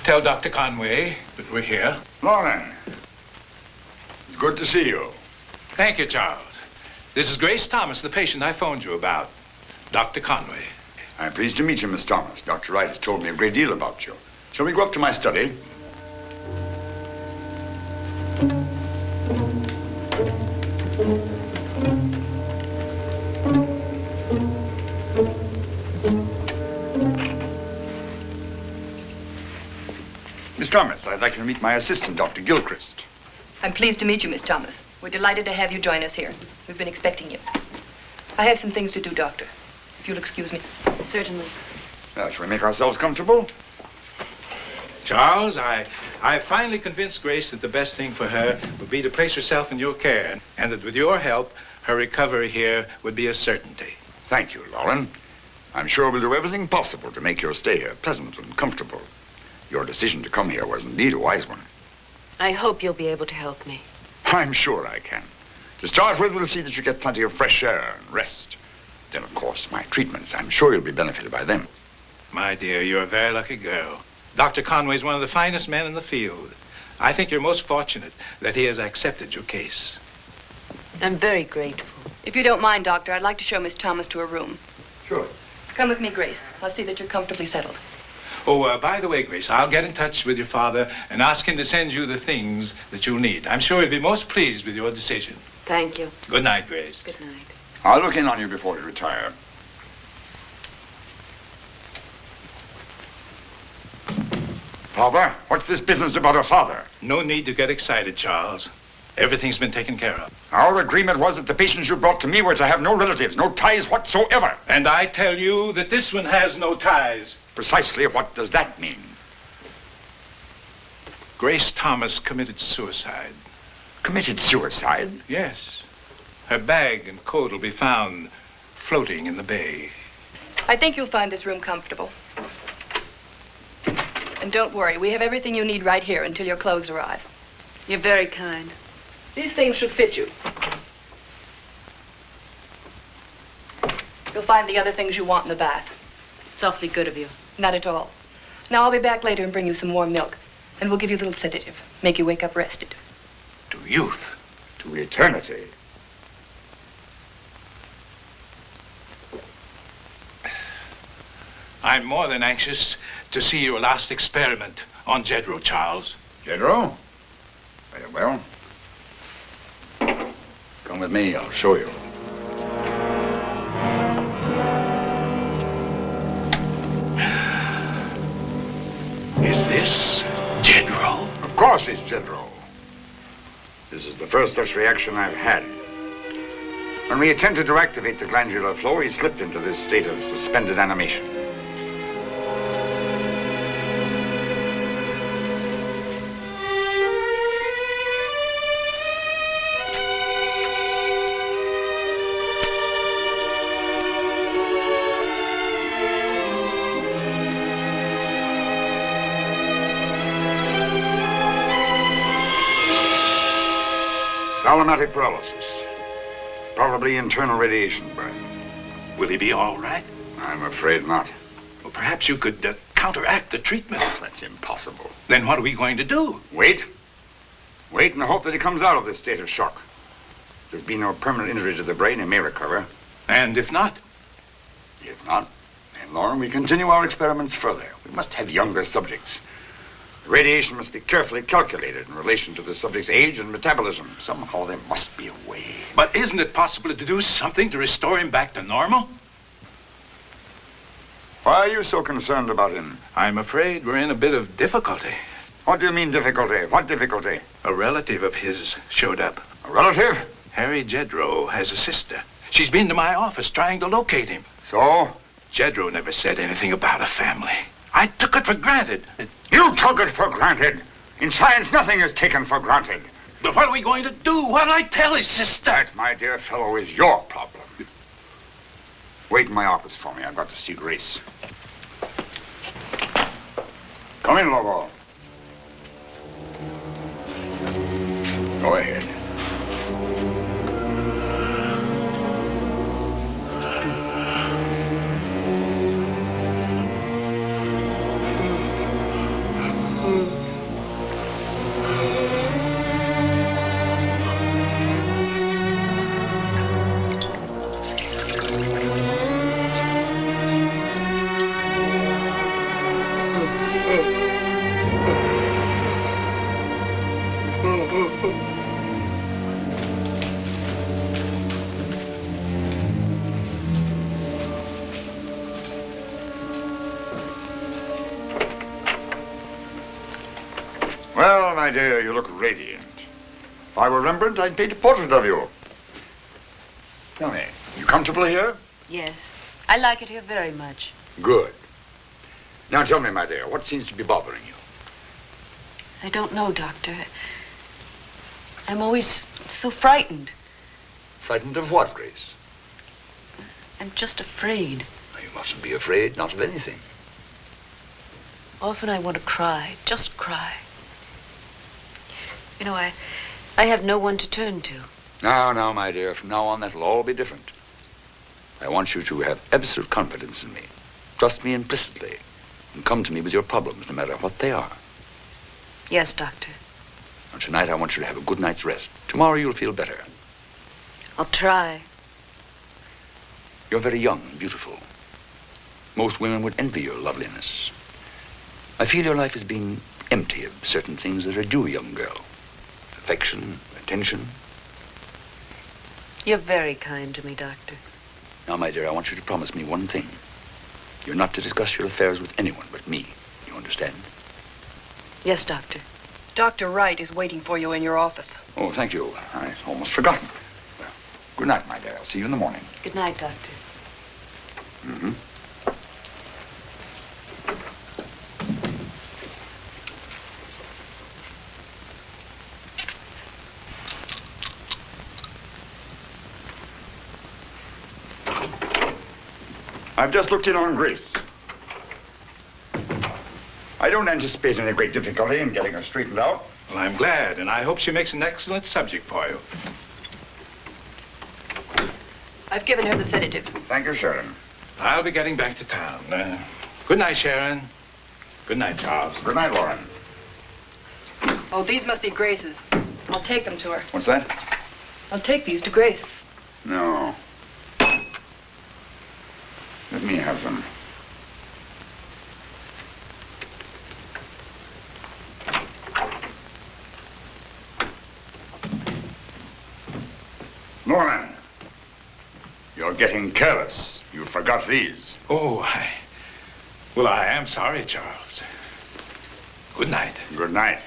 Tell Dr. Conway that we're here. Loren, it's good to see you. Thank you, Charles. This is Grace Thomas, the patient I phoned you about. Dr. Conway. I'm pleased to meet you, Miss Thomas. Dr. Wright has told me a great deal about you. Shall we go up to my study? Miss Thomas, I'd like you to meet my assistant, Dr. Gilchrist. I'm pleased to meet you, Miss Thomas. We're delighted to have you join us here. We've been expecting you. I have some things to do, Doctor. If you'll excuse me. Certainly. Shall we make ourselves comfortable? Charles, I finally convinced Grace that the best thing for her would be to place herself in your care, and that with your help, her recovery here would be a certainty. Thank you, Loren. I'm sure we'll do everything possible to make your stay here pleasant and comfortable. Your decision to come here was indeed a wise one. I hope you'll be able to help me. I'm sure I can. To start with, we'll see that you get plenty of fresh air and rest. Then, of course, my treatments. I'm sure you'll be benefited by them. My dear, you're a very lucky girl. Dr. Conway's one of the finest men in the field. I think you're most fortunate that he has accepted your case. I'm very grateful. If you don't mind, Doctor, I'd like to show Miss Thomas to her room. Sure. Come with me, Grace. I'll see that you're comfortably settled. Oh, by the way, Grace, I'll get in touch with your father and ask him to send you the things that you'll need. I'm sure he'll be most pleased with your decision. Thank you. Good night, Grace. Good night. I'll look in on you before you retire. Father? What's this business about a father? No need to get excited, Charles. Everything's been taken care of. Our agreement was that the patients you brought to me were to have no relatives, no ties whatsoever. And I tell you that this one has no ties. Precisely what does that mean? Grace Thomas committed suicide. Committed suicide? Yes. Her bag and coat will be found floating in the bay. I think you'll find this room comfortable. And don't worry, we have everything you need right here until your clothes arrive. You're very kind. These things should fit you. You'll find the other things you want in the bath. It's awfully good of you. Not at all. Now, I'll be back later and bring you some warm milk. And we'll give you a little sedative. Make you wake up rested. To youth. To eternity. I'm more than anxious to see your last experiment on Jedrow, Charles. Jedrow? Very well. Come with me, I'll show you. Is this Jedrow? Of course it's Jedrow. This is the first such reaction I've had. When we attempted to activate the glandular flow, he slipped into this state of suspended animation. Allomatic paralysis. Probably internal radiation burn. Will he be all right? I'm afraid not. Well, perhaps you could counteract the treatment. Oh, that's impossible. Then what are we going to do? Wait. Wait and hope that he comes out of this state of shock. If there's been no permanent injury to the brain, he may recover. And if not? If not, then, Loren, we continue our experiments further. We must have younger subjects. The radiation must be carefully calculated in relation to the subject's age and metabolism. Somehow there must be a way. But isn't it possible to do something to restore him back to normal? Why are you so concerned about him? I'm afraid we're in a bit of difficulty. What do you mean difficulty? What difficulty? A relative of his showed up. A relative? Harry Jedrow has a sister. She's been to my office trying to locate him. So? Jedrow never said anything about a family. I took it for granted. You took it for granted. In science, nothing is taken for granted. But what are we going to do? What'll I tell his sister? That, my dear fellow, is your problem. Wait in my office for me. I've got to see Grace. Come in, Lobo. Go ahead. my dear, you look radiant. If I were Rembrandt, I'd paint a portrait of you. Tell me, you comfortable here? Yes. I like it here very much. Good. Now tell me, my dear, what seems to be bothering you? I don't know, Doctor. I'm always so frightened. Frightened of what, Grace? I'm just afraid. You mustn't be afraid, not of anything. Often I want to cry, just cry. You know, I have no one to turn to. Now, my dear, from now on, that'll all be different. I want you to have absolute confidence in me. Trust me implicitly. And come to me with your problems, no matter what they are. Yes, Doctor. Now, tonight, I want you to have a good night's rest. Tomorrow, you'll feel better. I'll try. You're very young and beautiful. Most women would envy your loveliness. I feel your life has been empty of certain things that are due a young girl. Affection, attention. You're very kind to me, Doctor. Now, my dear, I want you to promise me one thing. You're not to discuss your affairs with anyone but me. You understand? Yes, Doctor. Dr. Wright is waiting for you in your office. Oh, thank you. I'd almost forgotten. Well, good night, my dear. I'll see you in the morning. Good night, Doctor. Mm-hmm. I've just looked in on Grace. I don't anticipate any great difficulty in getting her straightened out. Well, I'm glad, and I hope she makes an excellent subject for you. I've given her the sedative. Thank you, Sharon. I'll be getting back to town. Good night, Sharon. Good night, Charles. Good night, Loren. Oh, these must be Grace's. I'll take them to her. What's that? I'll take these to Grace. No. Let me have them. Loren, you're getting careless. You forgot these. Oh, I am sorry, Charles. Good night. Good night.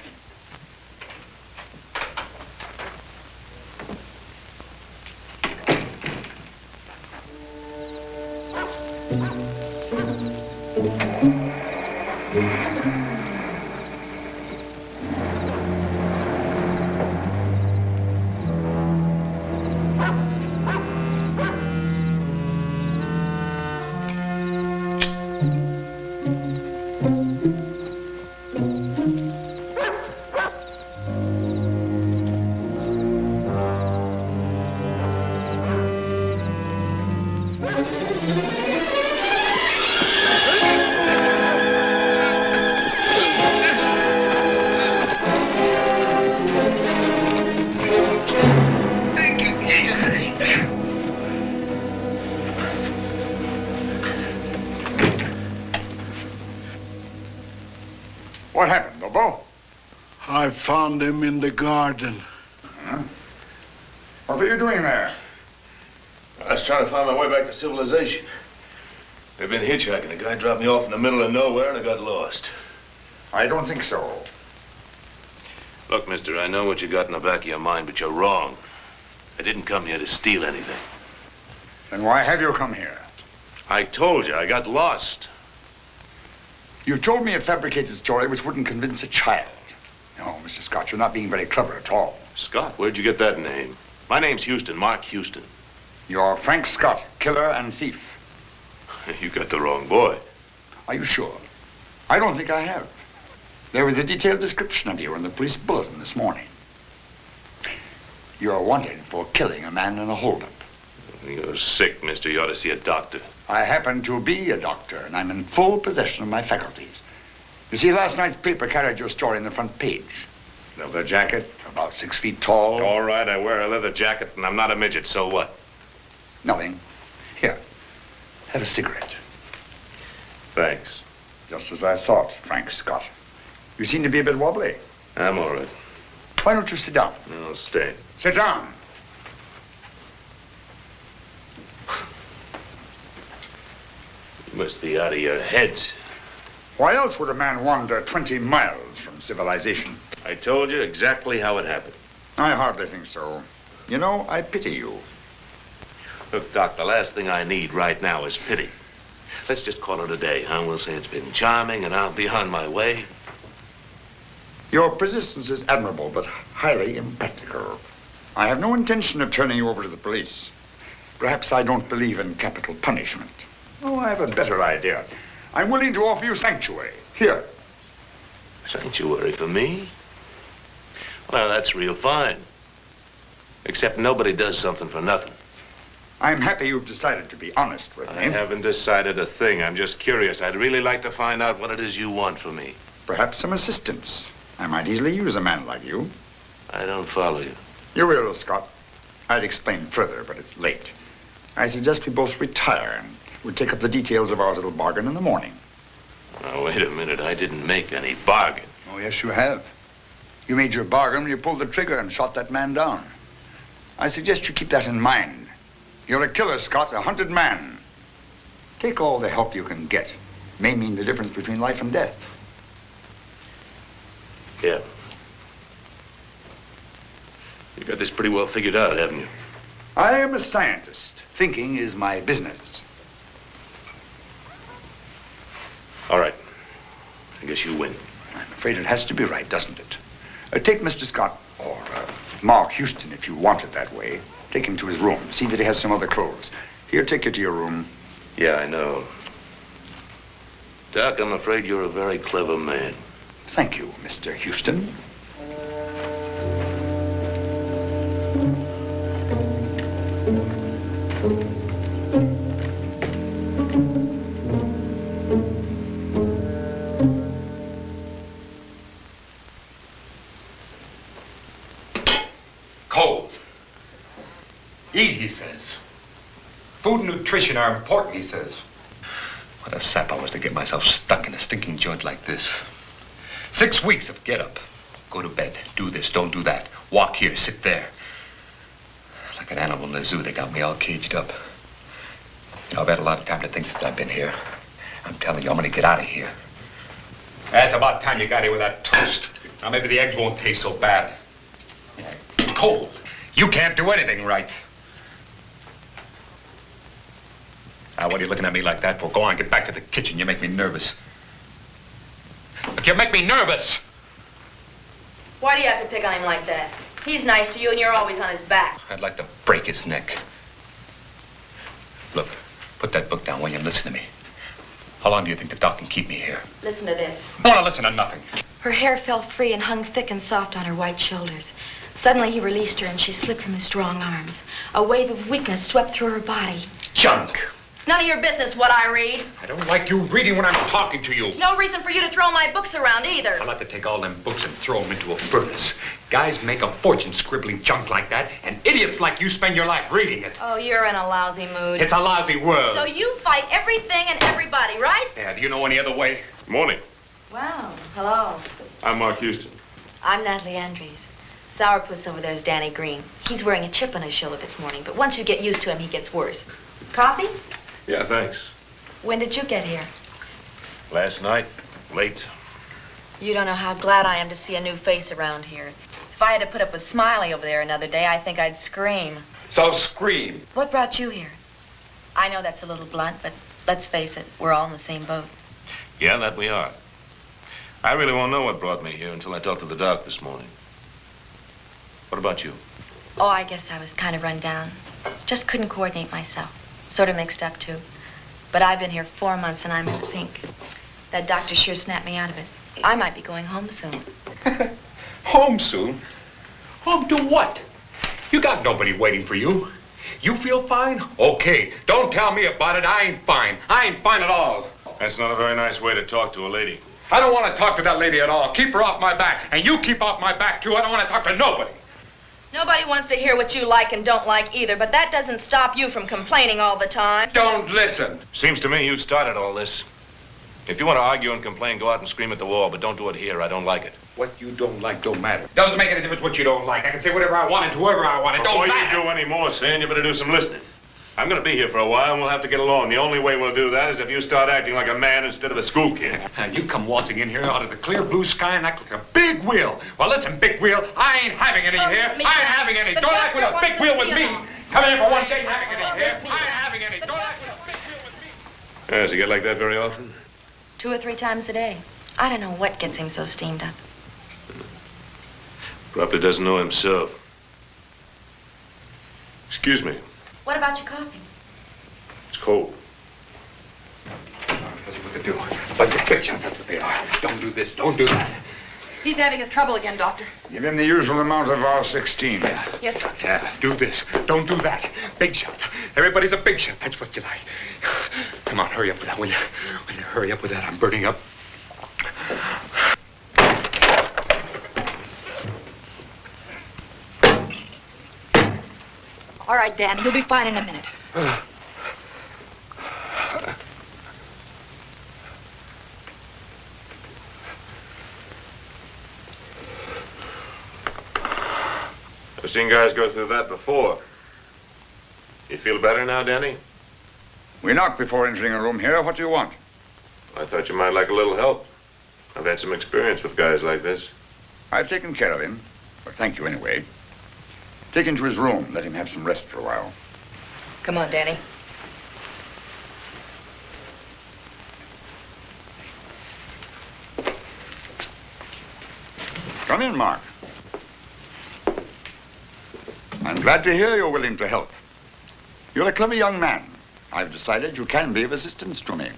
What happened, Lobo? I found him in the garden. Huh? What were you doing there? I was trying to find my way back to civilization. I've been hitchhiking. The guy dropped me off in the middle of nowhere and I got lost. I don't think so. Look, mister, I know what you got in the back of your mind, but you're wrong. I didn't come here to steal anything. Then why have you come here? I told you, I got lost. You told me a fabricated story which wouldn't convince a child. No, Mr. Scott, you're not being very clever at all. Scott, where'd you get that name? My name's Houston, Mark Houston. You're Frank Scott, killer and thief. You got the wrong boy. Are you sure? I don't think I have. There was a detailed description of you in the police bulletin this morning. You're wanted for killing a man in a holdup. You're sick, mister. You ought to see a doctor. I happen to be a doctor, and I'm in full possession of my faculties. You see, last night's paper carried your story in the front page. Leather jacket, about 6 feet tall. All right, I wear a leather jacket, and I'm not a midget, so what? Nothing. Here, have a cigarette. Thanks. Just as I thought, Frank Scott. You seem to be a bit wobbly. I'm all right. Why don't you sit down? I'll stay. Sit down. You must be out of your heads. Why else would a man wander 20 miles from civilization? I told you exactly how it happened. I hardly think so. You know, I pity you. Look, Doc, the last thing I need right now is pity. Let's just call it a day, huh? We'll say it's been charming and I'll be on my way. Your persistence is admirable, but highly impractical. I have no intention of turning you over to the police. Perhaps I don't believe in capital punishment. Oh, I have a better idea. I'm willing to offer you sanctuary. Here. Sanctuary for me? Well, that's real fine. Except nobody does something for nothing. I'm happy you've decided to be honest with me. I haven't decided a thing. I'm just curious. I'd really like to find out what it is you want from me. Perhaps some assistance. I might easily use a man like you. I don't follow you. You will, Scott. I'd explain further, but it's late. I suggest we both retire, and we'll take up the details of our little bargain in the morning. Now, wait a minute. I didn't make any bargain. Oh, yes, you have. You made your bargain when you pulled the trigger and shot that man down. I suggest you keep that in mind. You're a killer, Scott, a hunted man. Take all the help you can get. May mean the difference between life and death. Yeah. You got this pretty well figured out, haven't you? I am a scientist. Thinking is my business. All right. I guess you win. I'm afraid it has to be right, doesn't it? Take Mr. Scott, or Mark Houston, if you want it that way. Take him to his room. See that he has some other clothes. Here, take you to your room. Yeah, I know. Doc, I'm afraid you're a very clever man. Thank you, Mr. Houston. Cold. Eat, he says. Food and nutrition are important, he says. What a sap I was to get myself stuck in a stinking joint like this. 6 weeks of get up, go to bed, do this, don't do that, walk here, sit there. Like an animal in the zoo, they got me all caged up. You know, I've had a lot of time to think since I've been here. I'm telling you, I'm gonna get out of here. It's about time you got here with that toast. Now maybe the eggs won't taste so bad. Yeah, cold. You can't do anything right. Now, what are you looking at me like that for? Go on, get back to the kitchen. You make me nervous. Look, you make me nervous. Why do you have to pick on him like that? He's nice to you and you're always on his back. I'd like to break his neck. Look, put that book down, will you, and listen to me. How long do you think the doc can keep me here? Listen to this. I don't want to listen to nothing. Her hair fell free and hung thick and soft on her white shoulders. Suddenly he released her and she slipped from his strong arms. A wave of weakness swept through her body. Junk. It's none of your business what I read. I don't like you reading when I'm talking to you. There's no reason for you to throw my books around either. I'd like to take all them books and throw them into a furnace. Guys make a fortune scribbling junk like that, and idiots like you spend your life reading it. Oh, you're in a lousy mood. It's a lousy world. So you fight everything and everybody, right? Yeah, do you know any other way? Morning. Wow. Hello. I'm Mark Houston. I'm Natalie Andrews. Sourpuss over there is Danny Green. He's wearing a chip on his shoulder this morning, but once you get used to him, he gets worse. Coffee? Yeah, thanks. When did you get here? Last night, late. You don't know how glad I am to see a new face around here. If I had to put up with Smiley over there another day, I think I'd scream. So scream. What brought you here? I know that's a little blunt, but let's face it, we're all in the same boat. Yeah, that we are. I really won't know what brought me here until I talked to the doc this morning. What about you? Oh, I guess I was kind of run down. Just couldn't coordinate myself. Sort of mixed up, too. But I've been here 4 months and I'm in the pink. That doctor sure snapped me out of it. I might be going home soon. Home soon? Home to what? You got nobody waiting for you. You feel fine? Okay. Don't tell me about it. I ain't fine. I ain't fine at all. That's not a very nice way to talk to a lady. I don't want to talk to that lady at all. Keep her off my back. And you keep off my back, too. I don't want to talk to nobody. Nobody wants to hear what you like and don't like either, but that doesn't stop you from complaining all the time. Don't listen. Seems to me you started all this. If you want to argue and complain, go out and scream at the wall, but don't do it here. I don't like it. What you don't like don't matter. Doesn't make any difference what you don't like. I can say whatever I want and to whoever I want. It don't matter. Before you do any more saying, you better do some listening. I'm going to be here for a while, and we'll have to get along. The only way we'll do that is if you start acting like a man instead of a school kid. And you come waltzing in here out of the clear blue sky and act like a big wheel. Well, listen, big wheel, I ain't having any here. I ain't having any. Don't act with a big wheel with me. Come here for one day, having any here. I ain't having any. Don't act with a big wheel with me. Does he get like that very often? 2 or 3 times a day. I don't know what gets him so steamed up. Probably doesn't know himself. Excuse me. What about your coffee? It's cold. That's what to do. Like the pictures, that's what they are. Don't do this. Don't do that. He's having his trouble again, Doctor. Give him the usual amount of R16. Yes, sir. Yeah, do this. Don't do that. Big shot. Everybody's a big shot. That's what you like. Come on, hurry up with that. Will you hurry up with that? I'm burning up. All right, Dan. He'll be fine in a minute. I've seen guys go through that before. You feel better now, Danny? We knocked before entering a room here. What do you want? I thought you might like a little help. I've had some experience with guys like this. I've taken care of him. But thank you anyway. Take him to his room. Let him have some rest for a while. Come on, Danny. Come in, Mark. I'm glad to hear you're willing to help. You're a clever young man. I've decided you can be of assistance to me.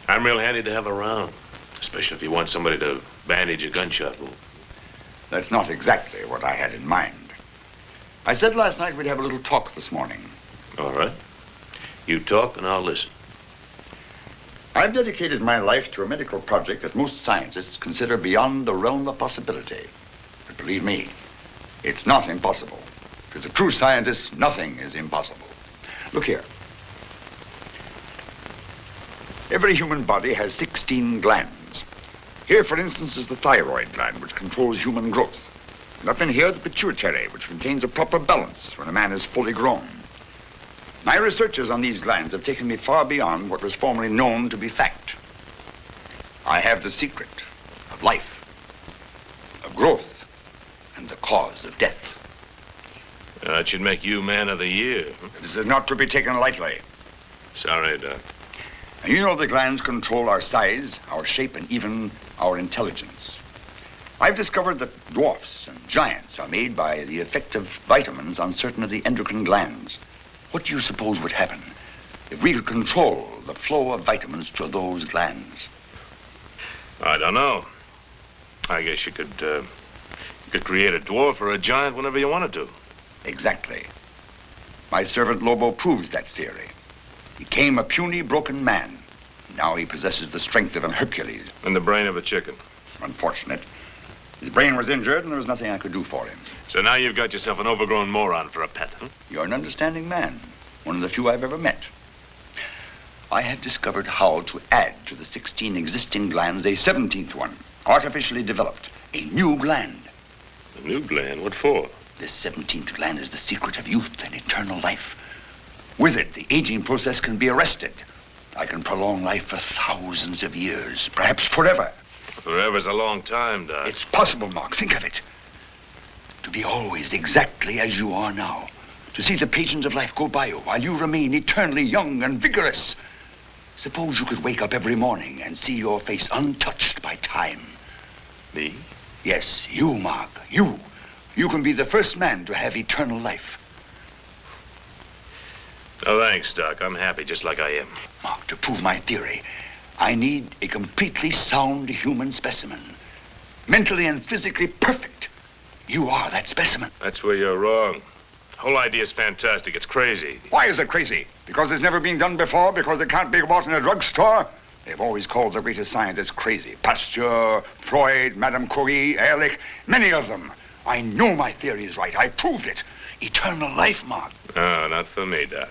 I'm real handy to have around, especially if you want somebody to bandage a gunshot wound. That's not exactly what I had in mind. I said last night we'd have a little talk this morning. All right. You talk and I'll listen. I've dedicated my life to a medical project that most scientists consider beyond the realm of possibility. But believe me, it's not impossible. To the true scientist, nothing is impossible. Look here. Every human body has 16 glands. Here, for instance, is the thyroid gland, which controls human growth. And up in here, the pituitary, which maintains a proper balance when a man is fully grown. My researches on these glands have taken me far beyond what was formerly known to be fact. I have the secret of life, of growth, and the cause of death. That should make you Man of the Year. This is not to be taken lightly. Sorry, Doc. And you know the glands control our size, our shape, and even our intelligence. I've discovered that dwarfs and giants are made by the effect of vitamins on certain of the endocrine glands. What do you suppose would happen if we could control the flow of vitamins to those glands? I don't know. I guess you could create a dwarf or a giant whenever you wanted to. Exactly. My servant Lobo proves that theory. He came a puny, broken man. Now he possesses the strength of an Hercules. And the brain of a chicken. Unfortunate. His brain was injured, and there was nothing I could do for him. So now you've got yourself an overgrown moron for a pet, huh? You're an understanding man. One of the few I've ever met. I have discovered how to add to the 16 existing glands a 17th one, artificially developed. A new gland. A new gland? What for? This 17th gland is the secret of youth and eternal life. With it, the aging process can be arrested. I can prolong life for thousands of years, perhaps forever. Forever's a long time, Doc. It's possible, Mark. Think of it. To be always exactly as you are now. To see the pageant of life go by you while you remain eternally young and vigorous. Suppose you could wake up every morning and see your face untouched by time. Me? Yes, you, Mark. You. You can be the first man to have eternal life. No, thanks, Doc. I'm happy just like I am. Mark, to prove my theory, I need a completely sound human specimen. Mentally and physically perfect. You are that specimen. That's where you're wrong. The whole idea's fantastic. It's crazy. Why is it crazy? Because it's never been done before? Because it can't be bought in a drugstore? They've always called the greatest scientists crazy. Pasteur, Freud, Madame Curie, Ehrlich, many of them. I know my theory is right. I proved it. Eternal life, Mark. No, not for me, Doc.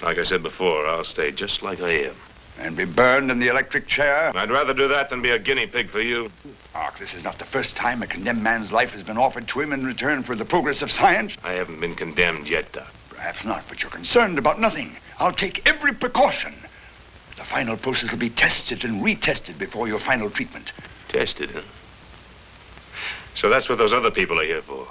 Like I said before, I'll stay just like I am. And be burned in the electric chair? I'd rather do that than be a guinea pig for you. Mark, this is not the first time a condemned man's life has been offered to him in return for the progress of science. I haven't been condemned yet, Doc. Perhaps not, but you're concerned about nothing. I'll take every precaution. The final process will be tested and retested before your final treatment. Tested, huh? So that's what those other people are here for.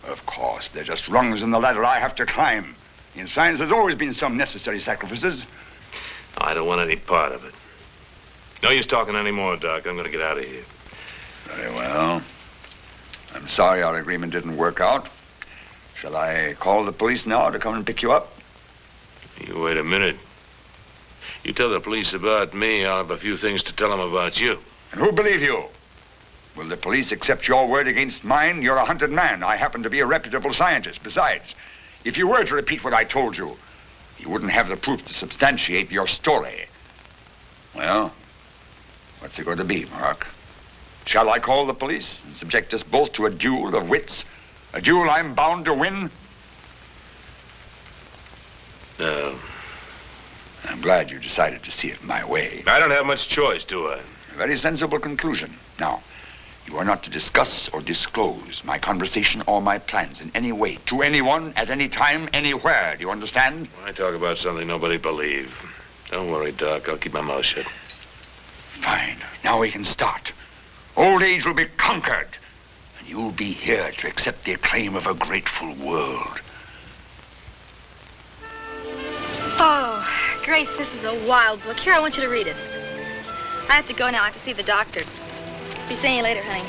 Of course, they're just rungs in the ladder I have to climb. In science, there's always been some necessary sacrifices. I don't want any part of it. No use talking anymore, Doc. I'm going to get out of here. Very well. I'm sorry our agreement didn't work out. Shall I call the police now to come and pick you up? You wait a minute. You tell the police about me, I'll have a few things to tell them about you. And who'll believe you? Will the police accept your word against mine? You're a hunted man. I happen to be a reputable scientist. Besides, if you were to repeat what I told you, you wouldn't have the proof to substantiate your story. Well, what's it going to be, Mark? Shall I call the police and subject us both to a duel of wits? A duel I'm bound to win? No. I'm glad you decided to see it my way. I don't have much choice, do I? A very sensible conclusion. Now, you are not to discuss or disclose my conversation or my plans in any way to anyone, at any time, anywhere. Do you understand? I talk about something nobody believes. Don't worry, Doc. I'll keep my mouth shut. Fine. Now we can start. Old age will be conquered, and you'll be here to accept the acclaim of a grateful world. Oh, Grace, this is a wild book. Here, I want you to read it. I have to go now. I have to see the doctor. Be seeing you later, honey.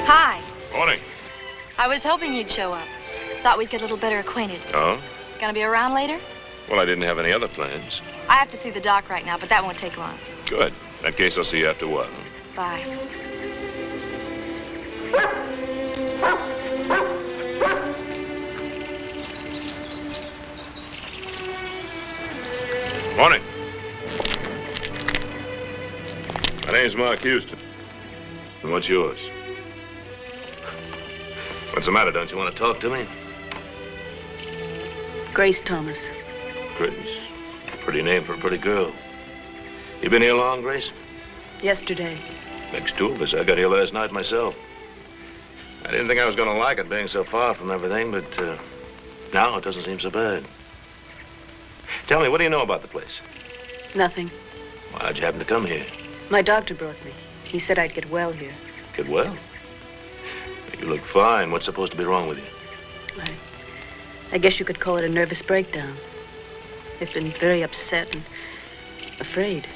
Hi. Morning. I was hoping you'd show up. Thought we'd get a little better acquainted. Oh? Gonna be around later? Well, I didn't have any other plans. I have to see the doc right now, but that won't take long. Good. In that case, I'll see you after a while. Bye. Morning. My name's Mark Houston. And what's yours? What's the matter? Don't you want to talk to me? Grace Thomas. Grace. Pretty name for a pretty girl. You been here long, Grace? Yesterday. Next two of us. I got here last night myself. I didn't think I was going to like it being so far from everything, but now it doesn't seem so bad. Tell me, what do you know about the place? Nothing. Well, how'd you happen to come here? My doctor brought me. He said I'd get well here. Get well? You look fine. What's supposed to be wrong with you? I guess you could call it a nervous breakdown. I've been very upset and afraid.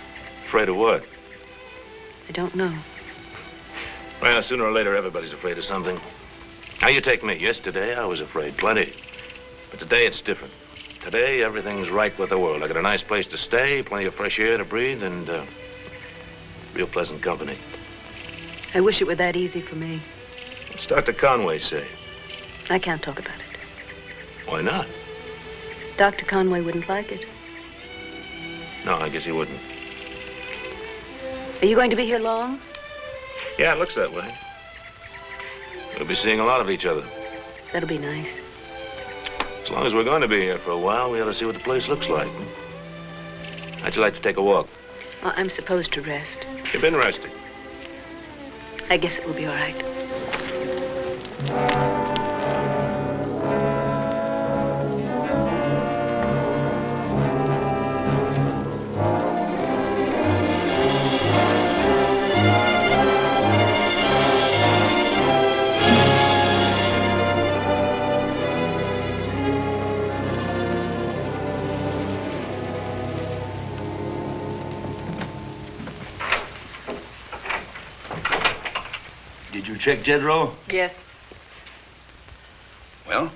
Afraid of what? I don't know. Well, sooner or later, everybody's afraid of something. Now, you take me. Yesterday, I was afraid plenty. But today, it's different. Today, everything's right with the world. I got a nice place to stay, plenty of fresh air to breathe, and real pleasant company. I wish it were that easy for me. What's Dr. Conway say? I can't talk about it. Why not? Dr. Conway wouldn't like it. No, I guess he wouldn't. Are you going to be here long? Yeah, it looks that way. We'll be seeing a lot of each other. That'll be nice. As long as we're going to be here for a while, we ought to see what the place looks like. How'd you like to take a walk? Well, I'm supposed to rest. You've been resting. I guess it will be all right. Did you check Jedrow? Yes. Well?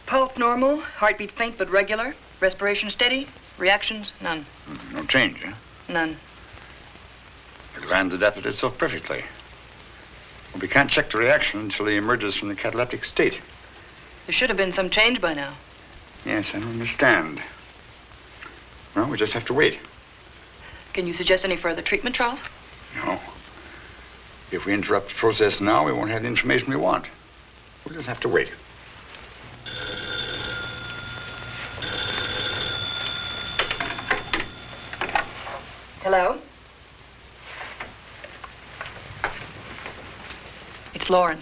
Pulse normal, heartbeat faint but regular, respiration steady, reactions none. No change, huh? None. The glands adapted itself perfectly. Well, we can't check the reaction until he emerges from the cataleptic state. There should have been some change by now. Yes, I understand. Well, we just have to wait. Can you suggest any further treatment, Charles? No. If we interrupt the process now, we won't have the information we want. We'll just have to wait. Hello? It's Loren.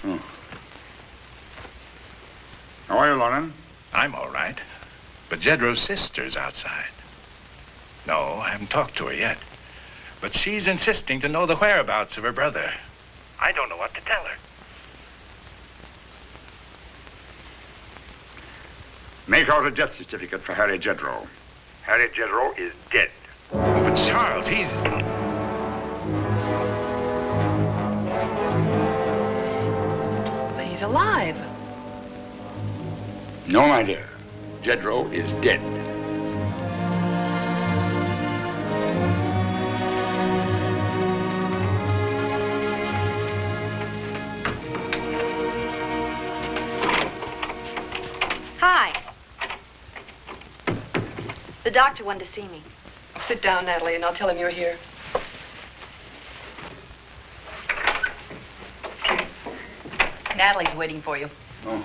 Oh. How are you, Loren? I'm all right. But Jedrow's sister's outside. No, I haven't talked to her yet. But she's insisting to know the whereabouts of her brother. I don't know what to tell her. Make out a death certificate for Harry Jedrow. Harry Jedrow is dead. But Charles, he's... But he's alive. No, my dear. Jedrow is dead. Hi. The doctor wanted to see me. Sit down, Natalie, and I'll tell him you're here. Natalie's waiting for you. Oh.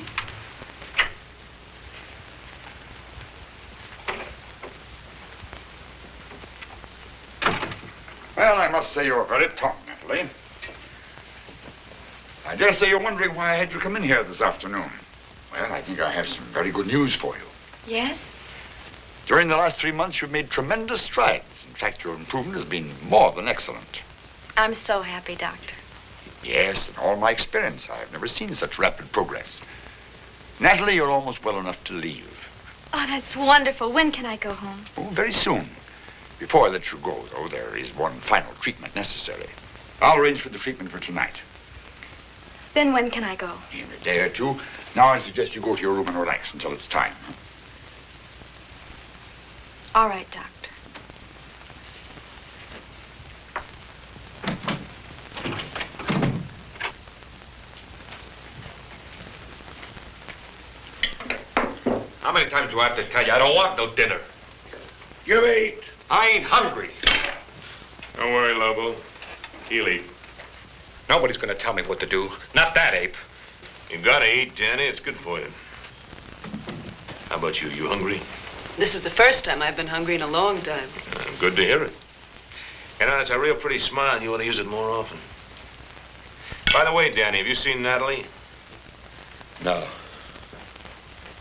Well, I must say you're very prompt, Natalie. I dare say you're wondering why I had you come in here this afternoon. Well, I think I have some very good news for you. Yes? During the last 3 months, you've made tremendous strides. In fact, your improvement has been more than excellent. I'm so happy, Doctor. Yes, in all my experience, I've never seen such rapid progress. Natalie, you're almost well enough to leave. Oh, that's wonderful. When can I go home? Oh, very soon. Before I let you go, though, there is one final treatment necessary. I'll arrange for the treatment for tonight. Then when can I go? In a day or two. Now I suggest you go to your room and relax until it's time. All right, Doctor. How many times do I have to tell you I don't want no dinner? You eat. I ain't hungry. Don't worry, Lobo. He'll eat. Nobody's gonna tell me what to do. Not that ape. You gotta eat, Danny. It's good for you. How about you? You hungry? This is the first time I've been hungry in a long time. Good to hear it. You know, it's a real pretty smile, and you ought to use it more often. By the way, Danny, have you seen Natalie? No.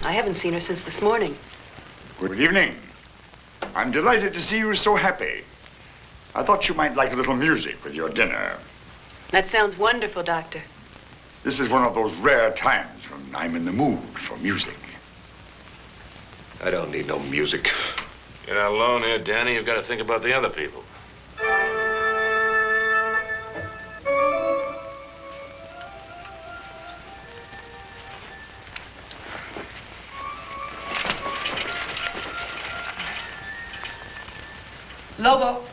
I haven't seen her since this morning. Good evening. I'm delighted to see you so happy. I thought you might like a little music with your dinner. That sounds wonderful, Doctor. This is one of those rare times when I'm in the mood for music. I don't need no music. You're not alone here, Danny. You've got to think about the other people. Lobo.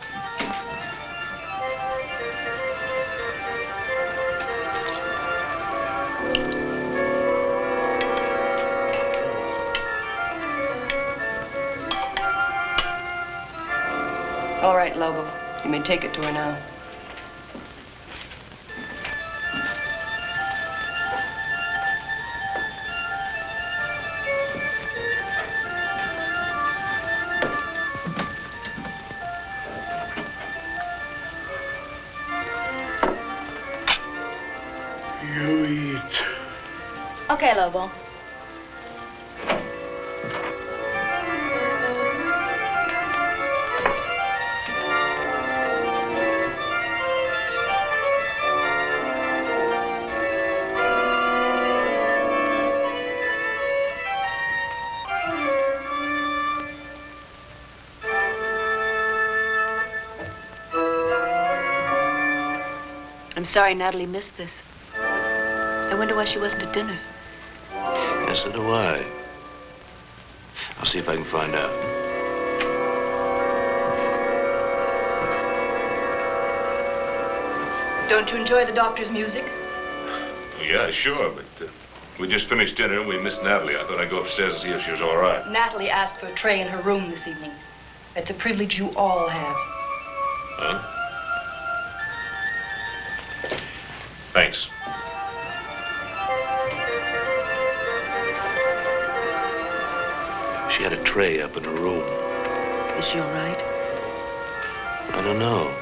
All right, Lobo. You may take it to her now. You eat. Okay, Lobo. I'm sorry Natalie missed this. I wonder why she wasn't at dinner. Yes, so do I. I'll see if I can find out. Don't you enjoy the doctor's music? Yeah, sure, but we just finished dinner and we missed Natalie. I thought I'd go upstairs and see if she was all right. Natalie asked for a tray in her room this evening. It's a privilege you all have. Huh? Thanks. She had a tray up in her room. Is she all right? I don't know.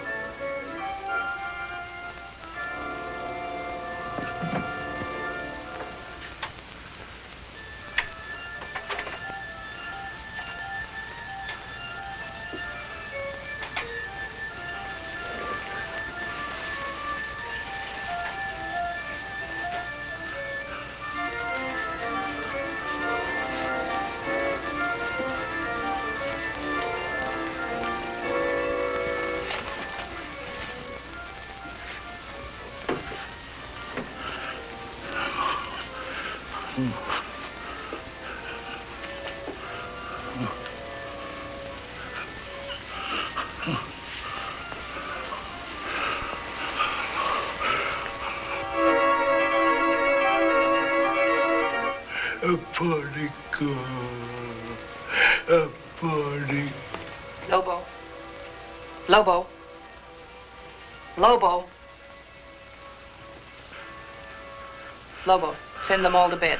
Party. Lobo. Lobo. Lobo. Lobo, send them all to bed.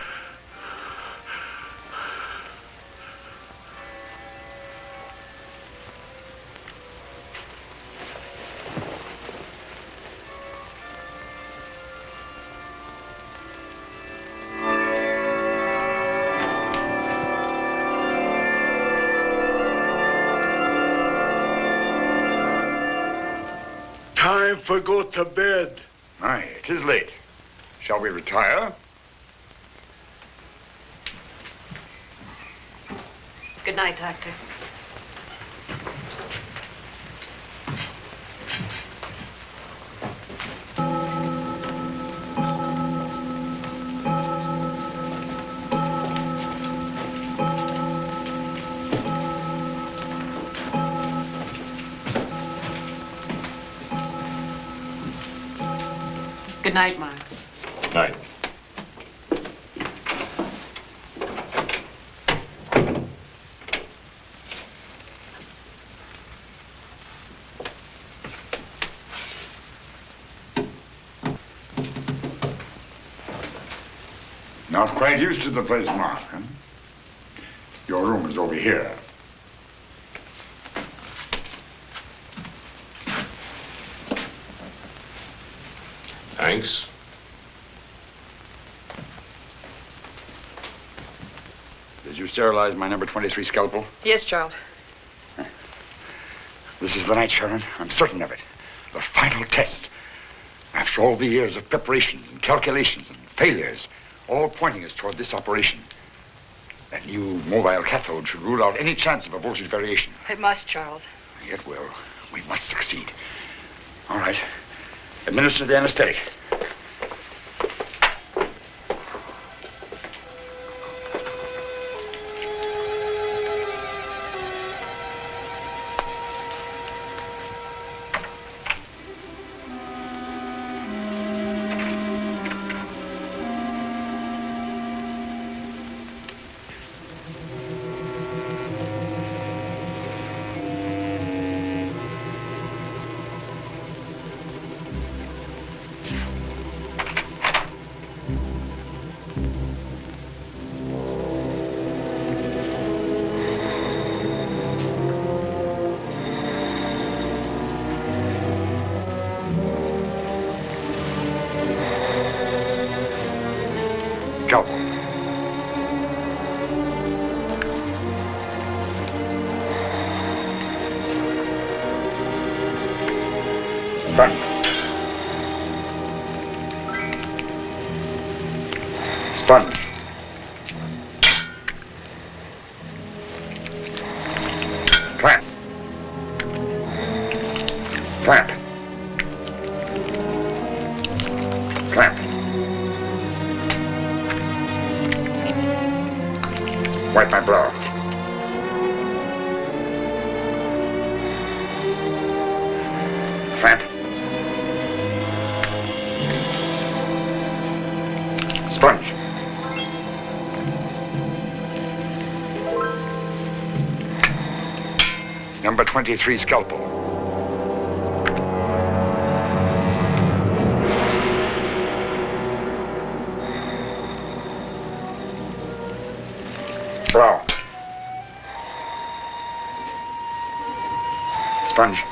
Time for go to bed. Aye, it is late. Shall we retire? Good night, Doctor. Good night, Mark. Night. Not quite used to the place, Mark, huh? Your room is over here. Thanks. Did you sterilize my number 23 scalpel? Yes, Charles. This is the night, Sharon. I'm certain of it. The final test. After all the years of preparations and calculations and failures, all pointing us toward this operation. That new mobile cathode should rule out any chance of a voltage variation. It must, Charles. It will. We must succeed. All right. Administer the anesthetic. Sponge. Clamp. Clamp. Clamp. Wipe my brow. Clamp. Sponge. Number 23 scalpel. Brow. Sponge.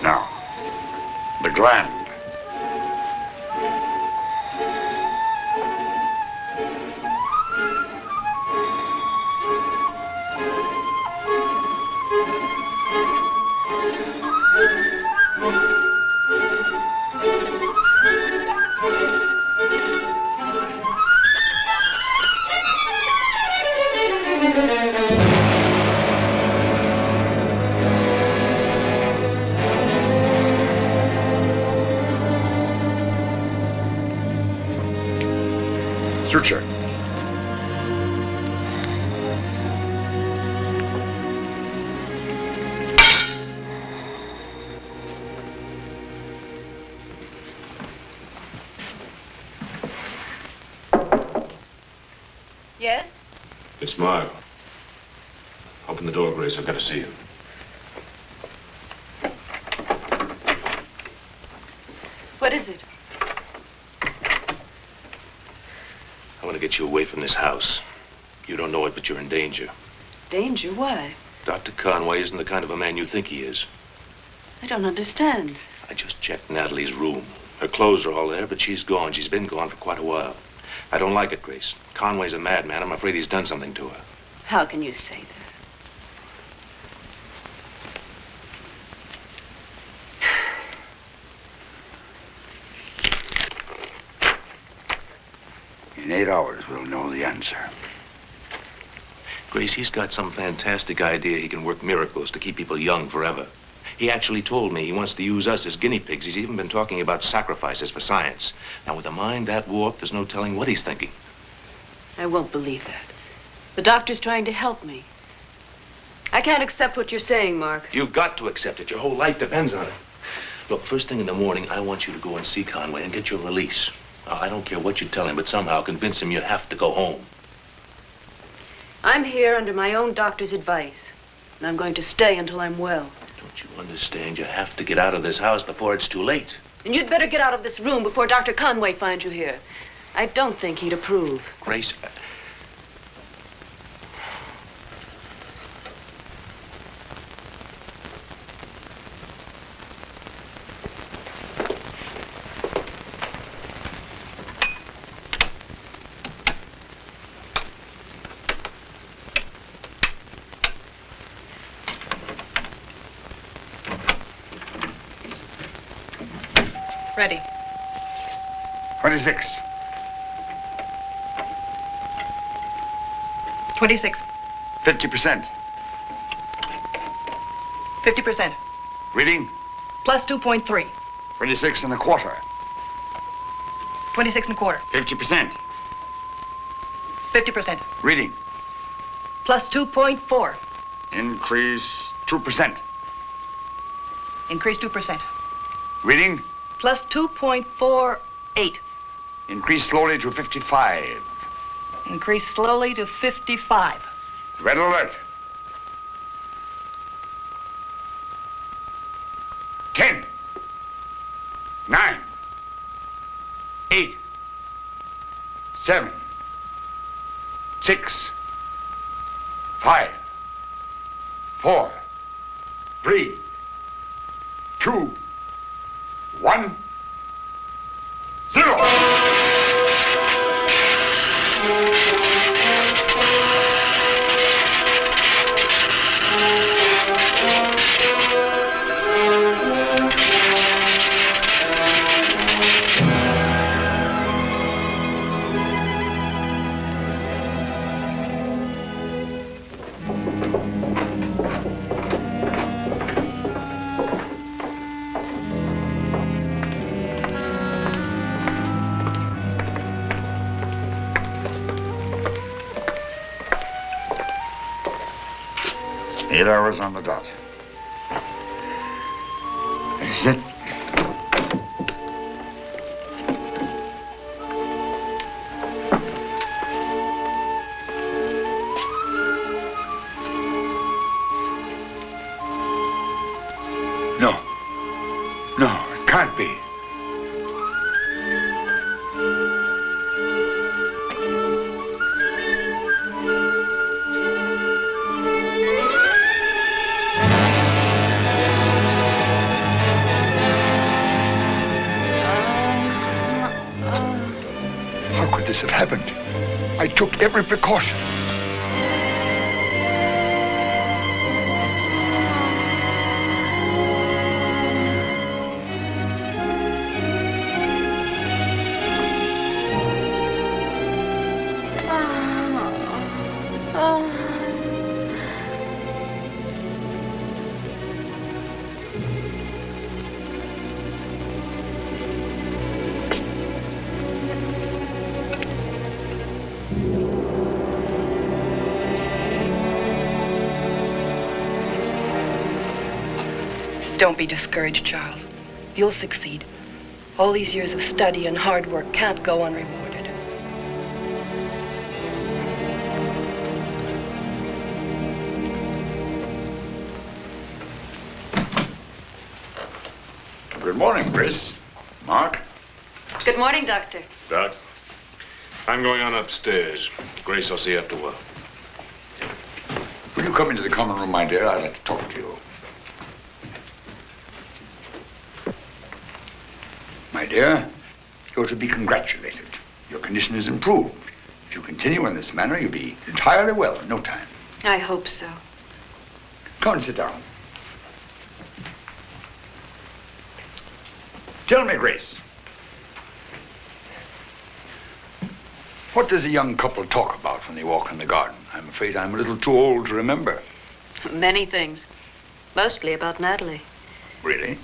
Now, the gland. Suture. Mark. Open the door, Grace. I've got to see you. What is it? I want to get you away from this house. You don't know it, but you're in danger. Danger? Why? Dr. Conway isn't the kind of a man you think he is. I don't understand. I just checked Natalie's room. Her clothes are all there, but she's gone. She's been gone for quite a while. I don't like it, Grace. Conway's a madman. I'm afraid he's done something to her. How can you say that? In 8 hours, we'll know the answer. Grace, he's got some fantastic idea he can work miracles to keep people young forever. He actually told me he wants to use us as guinea pigs. He's even been talking about sacrifices for science. Now, with a mind that warped, there's no telling what he's thinking. I won't believe that. The doctor's trying to help me. I can't accept what you're saying, Mark. You've got to accept it. Your whole life depends on it. Look, first thing in the morning, I want you to go and see Conway and get your release. Now, I don't care what you tell him, but somehow convince him you have to go home. I'm here under my own doctor's advice, and I'm going to stay until I'm well. Don't you understand? You have to get out of this house before it's too late. And you'd better get out of this room before Dr. Conway finds you here. I don't think he'd approve. Grace, Ready. 26. 26. 50%. 50%. Reading? Plus 2.3. 26 and a quarter. 26 and a quarter. 50%. 50%. Reading? Plus 2.4. Increase 2%. Increase 2%. Reading? Plus 2.48. Increase slowly to 55. Increase slowly to 55. Red alert. 10. 9. 8. 7. 6. 5. 4. 3. 2. 1. 0. Hours on the dot. Is it? No. No, it can't be. Have happened. I took every precaution. Don't be discouraged, child. You'll succeed. All these years of study and hard work can't go unrewarded. morning, Grace. Mark? Good morning, Doctor. Doc, I'm going on upstairs. Grace, I'll see you after a while. Will you come into the common room, my dear? I'd like to talk to you. My dear, you're to be congratulated. Your condition is improved. If you continue in this manner, you'll be entirely well in no time. I hope so. Come and sit down. Tell me, Grace, what does a young couple talk about when they walk in the garden? I'm afraid I'm a little too old to remember. Many things. Mostly about Natalie. Really?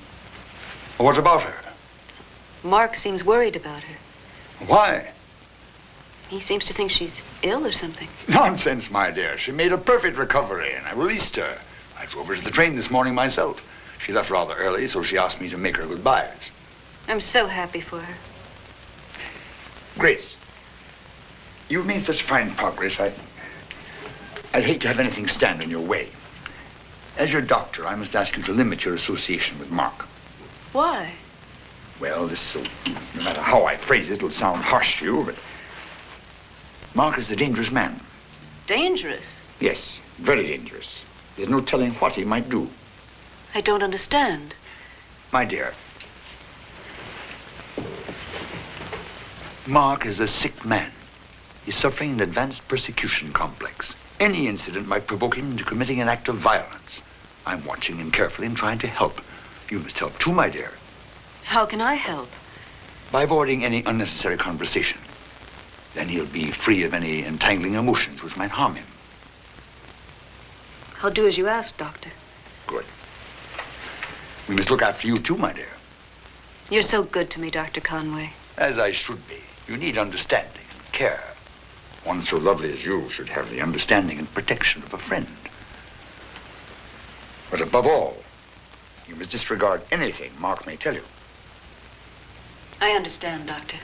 What about her? Mark seems worried about her. Why? He seems to think she's ill or something. Nonsense, my dear. She made a perfect recovery, and I released her. I drove her to the train this morning myself. She left rather early, so she asked me to make her goodbyes. I'm so happy for her. Grace, you've made such fine progress. I'd hate to have anything stand in your way. As your doctor, I must ask you to limit your association with Mark. Why? Well, no matter how I phrase it, it'll sound harsh to you, but Mark is a dangerous man. Dangerous? Yes, very dangerous. There's no telling what he might do. I don't understand. My dear, Mark is a sick man. He's suffering an advanced persecution complex. Any incident might provoke him into committing an act of violence. I'm watching him carefully and trying to help. You must help too, my dear. How can I help? By avoiding any unnecessary conversation. Then he'll be free of any entangling emotions which might harm him. I'll do as you ask, Doctor. Good. We must look after you too, my dear. You're so good to me, Dr. Conway. As I should be. You need understanding and care. One so lovely as you should have the understanding and protection of a friend. But above all, you must disregard anything Mark may tell you. I understand, Doctor.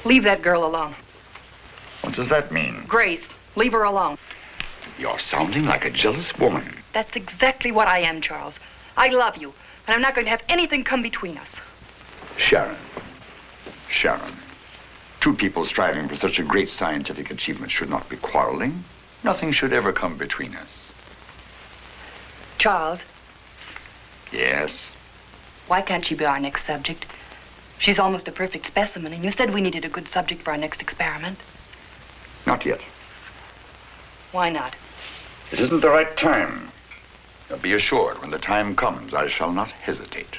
Leave that girl alone. What does that mean? Grace, leave her alone. You're sounding like a jealous woman. That's exactly what I am, Charles. I love you, and I'm not going to have anything come between us. Sharon. Sharon. Two people striving for such a great scientific achievement should not be quarreling. Nothing should ever come between us. Charles, Yes? why can't she be our next subject? She's almost a perfect specimen, and you said we needed a good subject for our next experiment. Not yet. Why not? It isn't the right time. Now be assured, when the time comes, I shall not hesitate.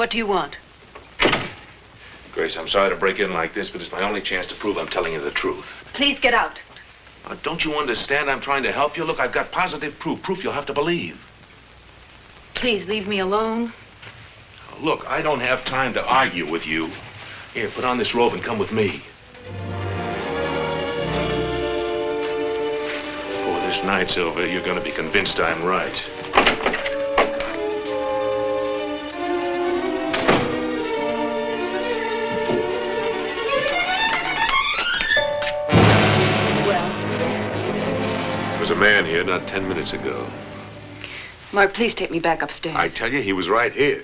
What do you want? Grace, I'm sorry to break in like this, but it's my only chance to prove I'm telling you the truth. Please get out. Don't you understand? I'm trying to help you. Look, I've got positive proof you'll have to believe. Please leave me alone. Look, I don't have time to argue with you. Here, put on this robe and come with me. Before this night's over, you're going to be convinced I'm right. There was a man here not 10 minutes ago. Mark, please take me back upstairs. I tell you, he was right here.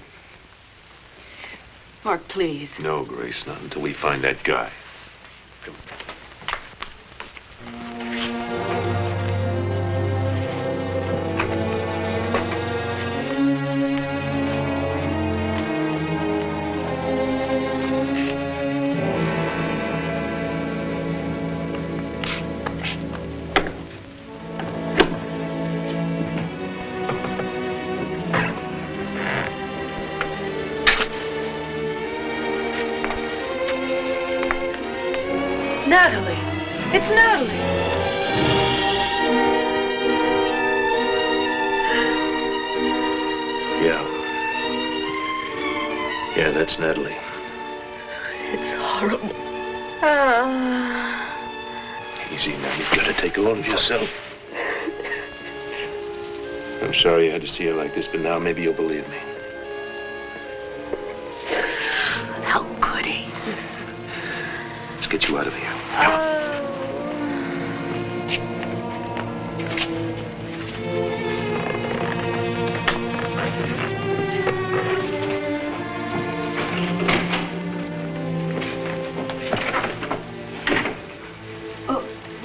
Mark, please. No, Grace, not until we find that guy. Come on. Natalie. It's Natalie. Yeah, that's Natalie. It's horrible. Easy now. You've got to take care of yourself. I'm sorry you had to see her like this, but now maybe you'll believe me. How could he? Let's get you out of here. Come on.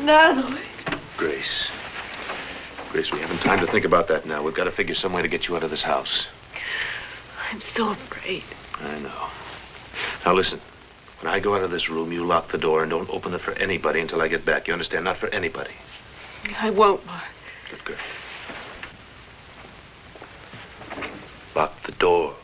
Natalie. Grace, we haven't time to think about that now. We've got to figure some way to get you out of this house. I'm so afraid. I know. Now listen, when I go out of this room, you lock the door and don't open it for anybody until I get back. You understand? Not for anybody. I won't, Mark. Good girl. Lock the door.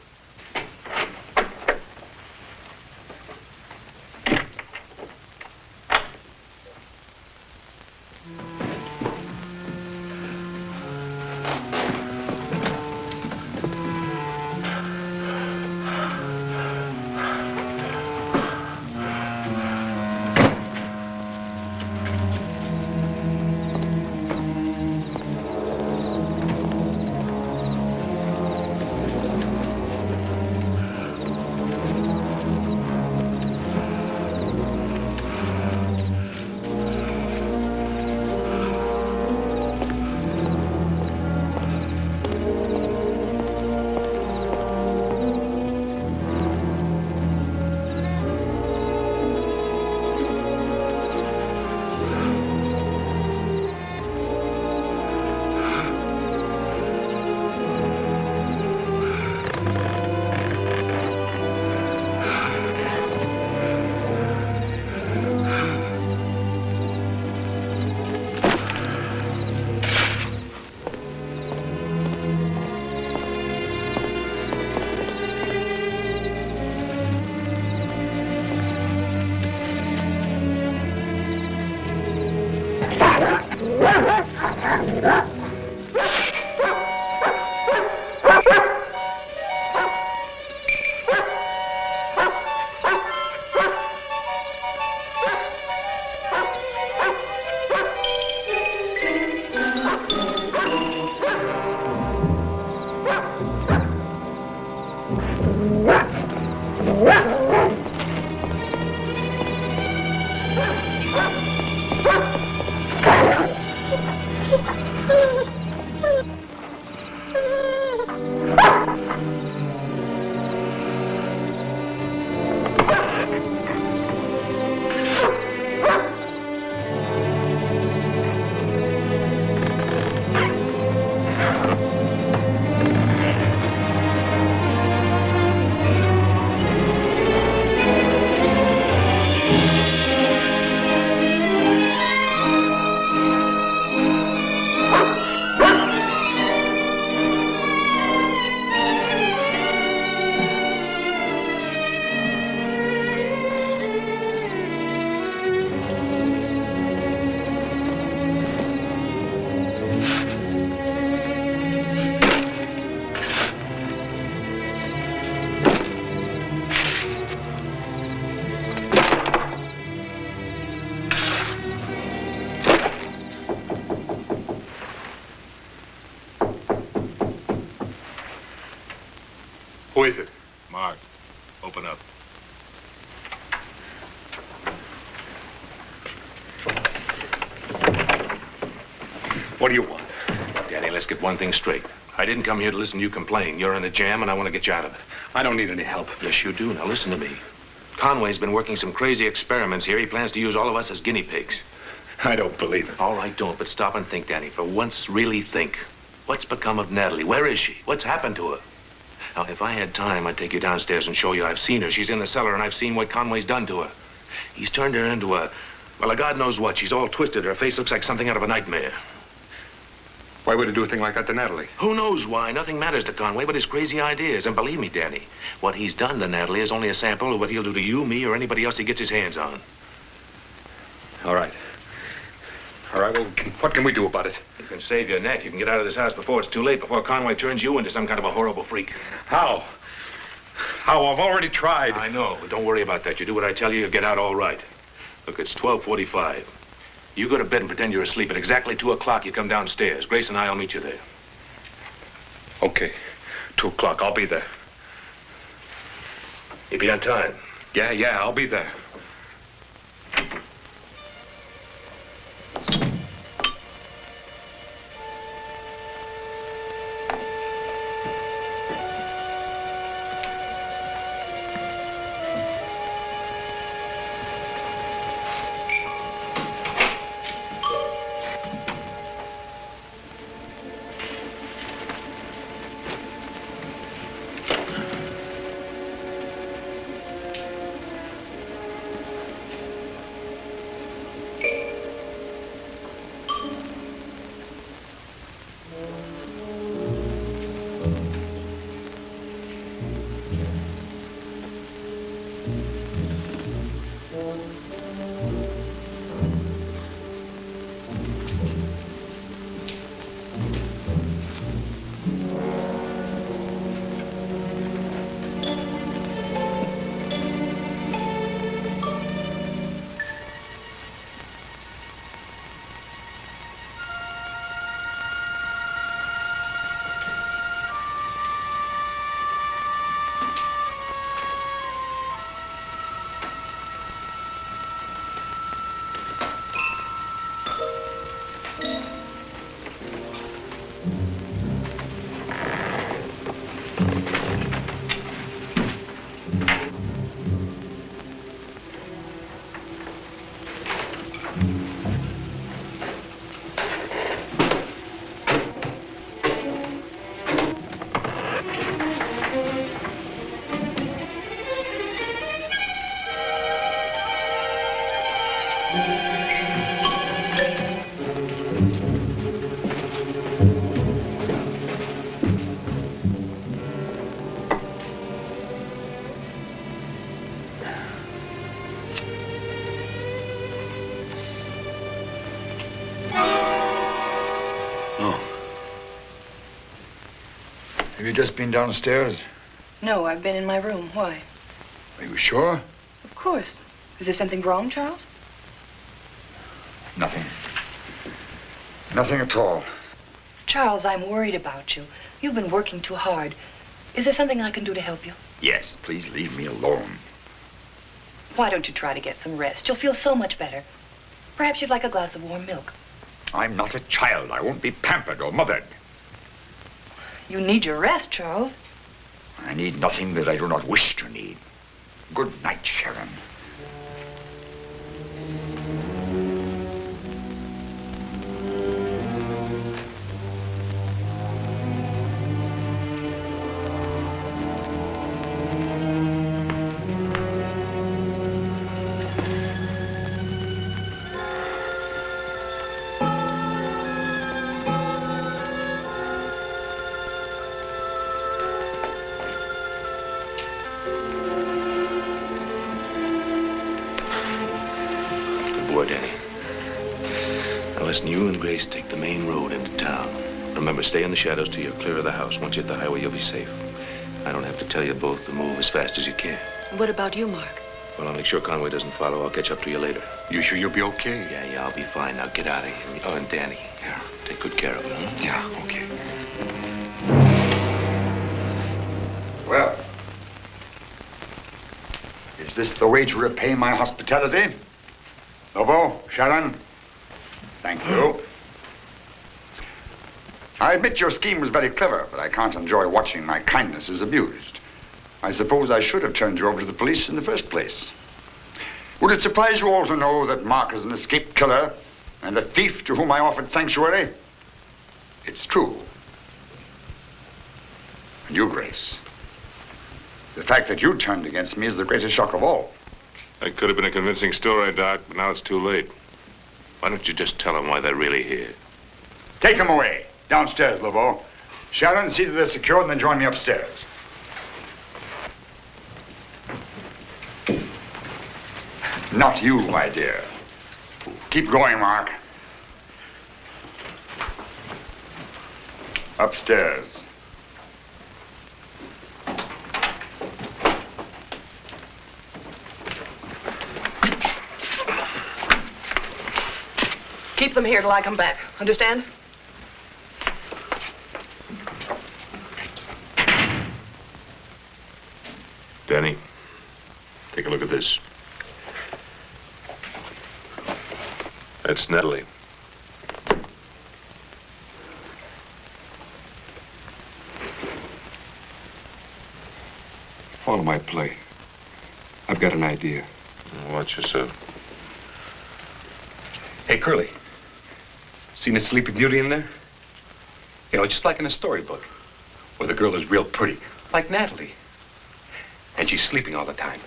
Who is it? Mark, open up. What do you want? Danny, let's get one thing straight. I didn't come here to listen to you complain. You're in a jam, and I want to get you out of it. I don't need any help. Yes, you do. Now listen to me. Conway's been working some crazy experiments here. He plans to use all of us as guinea pigs. I don't believe it. All right, don't, but stop and think, Danny. For once, really think. What's become of Natalie? Where is she? What's happened to her? Now, if I had time, I'd take you downstairs and show you I've seen her. She's in the cellar, and I've seen what Conway's done to her. He's turned her into a God knows what. She's all twisted. Her face looks like something out of a nightmare. Why would he do a thing like that to Natalie? Who knows why? Nothing matters to Conway but his crazy ideas. And believe me, Danny, what he's done to Natalie is only a sample of what he'll do to you, me, or anybody else he gets his hands on. All right. All right, well, what can we do about it? You can save your neck. You can get out of this house before it's too late, before Conway turns you into some kind of a horrible freak. How? How? I've already tried. I know, but don't worry about that. You do what I tell you, you'll get out all right. Look, it's 12:45. You go to bed and pretend you're asleep. At exactly 2 o'clock, you come downstairs. Grace and I'll meet you there. Okay. 2 o'clock. I'll be there. You be on time. Yeah, I'll be there. Have you just been downstairs? No, I've been in my room. Why? Are you sure? Of course. Is there something wrong, Charles? Nothing. Nothing at all. Charles, I'm worried about you. You've been working too hard. Is there something I can do to help you? Yes, please leave me alone. Why don't you try to get some rest? You'll feel so much better. Perhaps you'd like a glass of warm milk. I'm not a child. I won't be pampered or mothered. You need your rest, Charles. I need nothing that I do not wish to need. Good night, Sharon. You and Grace take the main road into town. Remember, stay in the shadows till you're clear of the house. Once you hit the highway, you'll be safe. I don't have to tell you both to move as fast as you can. What about you, Mark? Well, I'll make sure Conway doesn't follow. I'll catch up to you later. You sure you'll be okay? Yeah, I'll be fine. Now get out of here. Oh, and Danny. Yeah. Take good care of her, huh? Yeah, okay. Well, Is this the way to repay my hospitality? Lobo, Sharon, thank you. I admit your scheme was very clever, but I can't enjoy watching my kindnesses abused. I suppose I should have turned you over to the police in the first place. Would it surprise you all to know that Mark is an escaped killer and a thief to whom I offered sanctuary? It's true. And you, Grace, the fact that you turned against me is the greatest shock of all. That could have been a convincing story, Doc, but now it's too late. Why don't you just tell them why they're really here? Take them away. Downstairs, Lobo. Sharon, see that they're secured and then join me upstairs. Not you, my dear. Keep going, Mark. Upstairs. Keep them here till I come back. Understand? Danny, take a look at this. That's Natalie. Follow my play. I've got an idea. Watch yourself. Hey, Curly. Seen a Sleeping Beauty in there? You know, just like in a storybook, where the girl is real pretty, like Natalie. And she's sleeping all the time,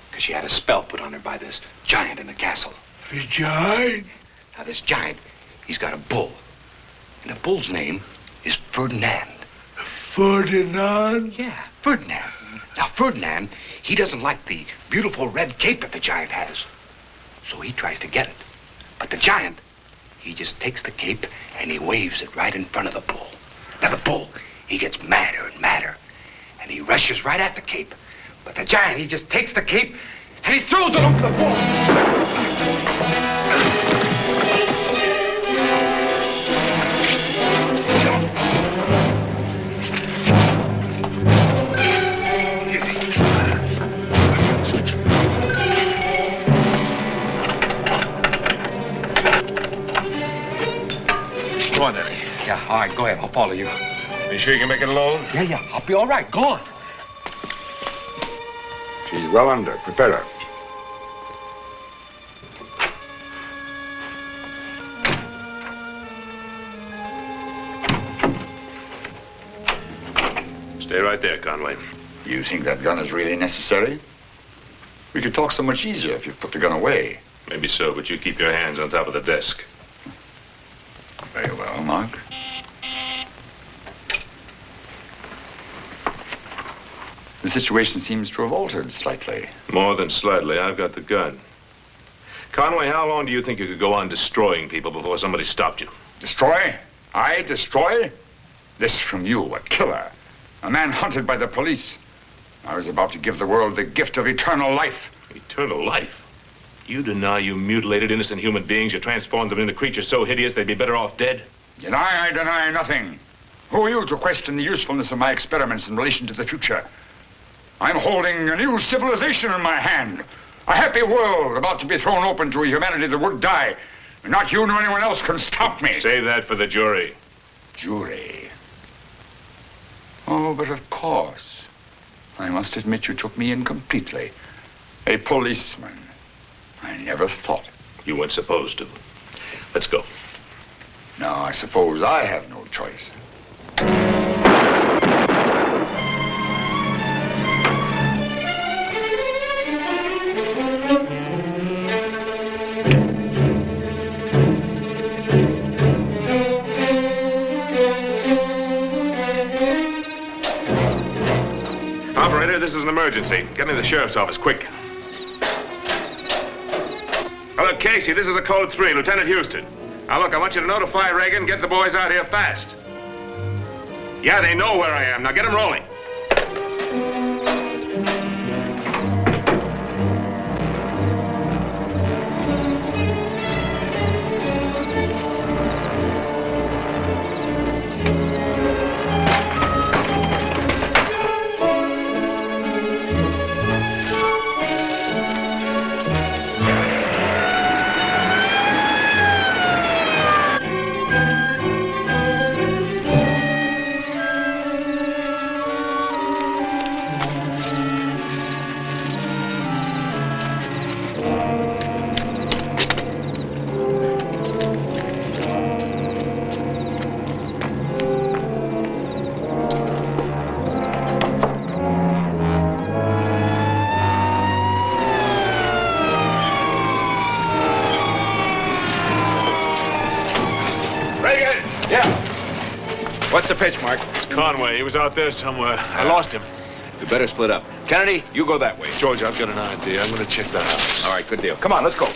because she had a spell put on her by this giant in the castle. The giant? Now, this giant, he's got a bull. And the bull's name is Ferdinand. Ferdinand? Yeah, Ferdinand. Now, Ferdinand, he doesn't like the beautiful red cape that the giant has. So he tries to get it. But the giant, he just takes the cape and he waves it right in front of the bull. Now, the bull, he gets madder and madder. And he rushes right at the cape. But the giant, he just takes the cape and he throws it over the bull. Come on, Danny. Yeah, all right, go ahead. I'll follow you. You sure you can make it alone? Yeah, I'll be all right. Go on. She's well under. Prepare her. Stay right there, Conway. You think that gun is really necessary? We could talk so much easier if you put the gun away. Maybe so, but you keep your hands on top of the desk. Very well, Mark. The situation seems to have altered slightly. More than slightly. I've got the gun. Conway, how long do you think you could go on destroying people before somebody stopped you? Destroy? I destroy? This from you, a killer. A man hunted by the police. I was about to give the world the gift of eternal life. Eternal life? You deny you mutilated innocent human beings. You transformed them into creatures so hideous they'd be better off dead? I deny nothing. Who are you to question the usefulness of my experiments in relation to the future? I'm holding a new civilization in my hand. A happy world about to be thrown open to a humanity that would die. And not you nor anyone else can stop me. Save that for the jury. Jury? Oh, but of course. I must admit you took me in completely. A policeman. I never thought. You weren't supposed to. Let's go. Now, I suppose I have no choice. Operator, this is an emergency. Get me to the sheriff's office, quick. Hello, Casey, this is a code 3, Lieutenant Houston. Now, look, I want you to notify Reagan, get the boys out here fast. Yeah, they know where I am. Now, get them rolling. Yeah. What's the pitch, Mark? It's Conway. He was out there somewhere. I lost him. We better split up. Kennedy, you go that way. George, I've got an idea. I'm going to check the house. All right, good deal. Come on, let's go.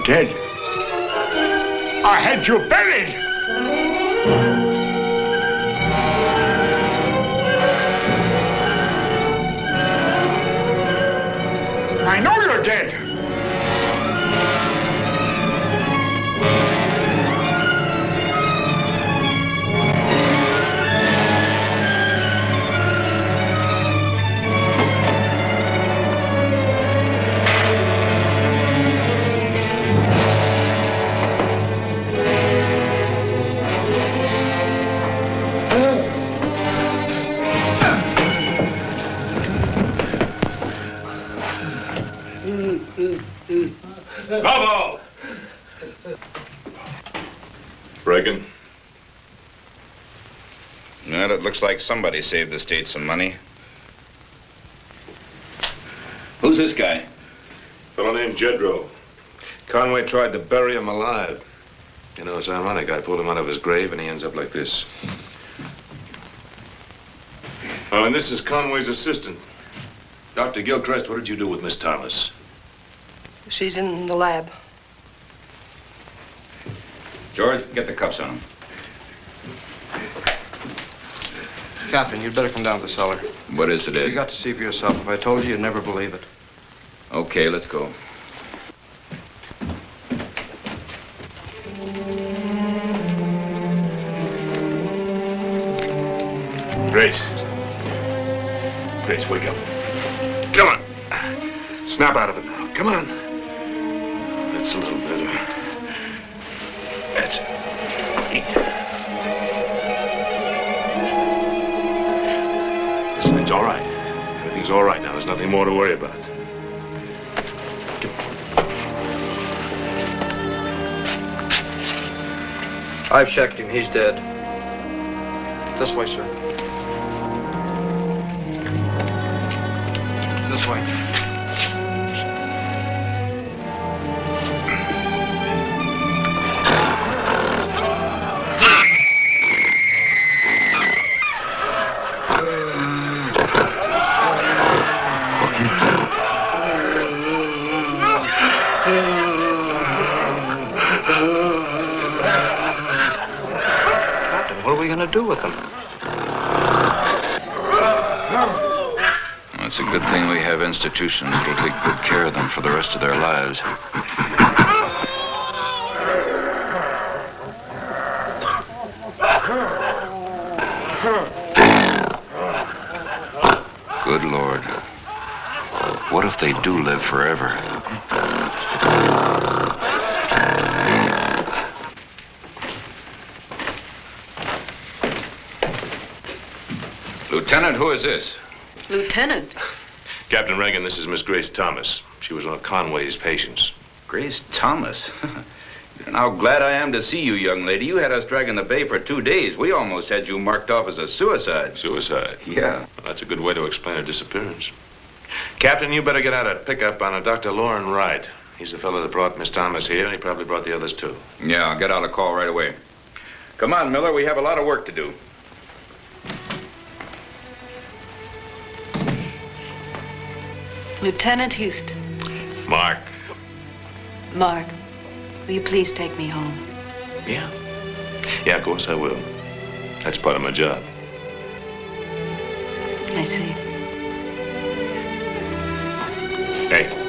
Dead. I had you buried. I know you're dead. Lobo! Reagan? Well, it looks like somebody saved the state some money. Who's this guy? Fellow named Jedrow. Conway tried to bury him alive. You know, it's ironic. I pulled him out of his grave and he ends up like this. Oh, and this is Conway's assistant. Dr. Gilchrist, what did you do with Miss Thomas? She's in the lab. George, get the cuffs on him. Captain, you'd better come down to the cellar. What is it, Ed? You got to see for yourself. If I told you, you'd never believe it. Okay, let's go. Grace. Grace, wake up. Come on. Snap out of it now. Come on. That's a little better. That's it. Listen, it's all right. Everything's all right now. There's nothing more to worry about. I've checked him. He's dead. This way, sir. This way. What are we going to do with them? Well, it's a good thing we have institutions that'll take good care of them for the rest of their lives. Good Lord. What if they do live forever? Lieutenant, who is this? Lieutenant? Captain Reagan, this is Miss Grace Thomas. She was one of Conway's patients. Grace Thomas? And how glad I am to see you, young lady. You had us dragging the bay for 2 days. We almost had you marked off as a suicide. Suicide? Yeah. Well, that's a good way to explain her disappearance. Captain, you better get out a pickup on a Dr. Loren Wright. He's the fellow that brought Miss Thomas here, and he probably brought the others, too. Yeah, I'll get out a call right away. Come on, Miller. We have a lot of work to do. Lieutenant Houston. Mark. Mark, will you please take me home? Yeah. Yeah, of course I will. That's part of my job. I see. Hey.